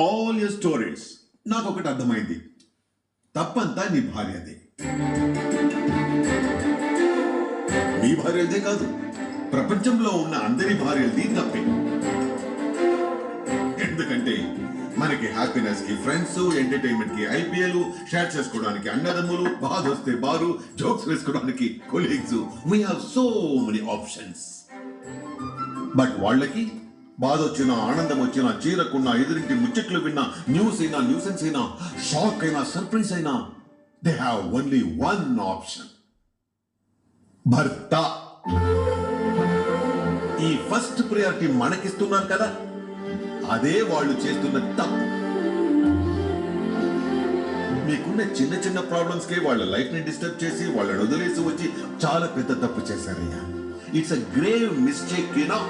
All your stories. నాకు ఒకటి అర్థమైంది, తప్పంతా నీ భార్యదే. నీ భార్యదే కాదు, ప్రపంచంలో ఉన్న అందరి భార్యలది తప్పే. ఎందుకంటే మనకి హ్యాపీనెస్ కి ఫ్రెండ్స్, ఎంటర్టైన్మెంట్ కి ఐపీఎల్, షేర్ చేసుకోవడానికి అన్నదమ్ములు, బాధ వస్తే బారు, జోక్స్ వేసుకోవడానికి colleagues, we have so many options. But వాళ్ళకి బాధ వచ్చినా, ఆనందం వచ్చినా, చీరకున్నా, ఎదురింటి ముచ్చట్లు విన్నా, న్యూస్ అయినా, న్యూసెన్స్ అయినా, షాక్ అయినా, సర్ప్రైజ్ అయినా, they have only one option, భర్త. ఈ ఫస్ట్ ప్రయారిటీ మనకిస్తున్నారు కదా, అదే వాళ్ళు చేస్తున్న తప్పు. మీకున్న చిన్న చిన్న ప్రాబ్లమ్స్ కే వాళ్ళ లైఫ్ ని డిస్టర్బ్ చేసి వాళ్ళని వదిలేసి వచ్చి చాలా పెద్ద తప్పు చేశారయ్యా. It's a grave mistake, you no.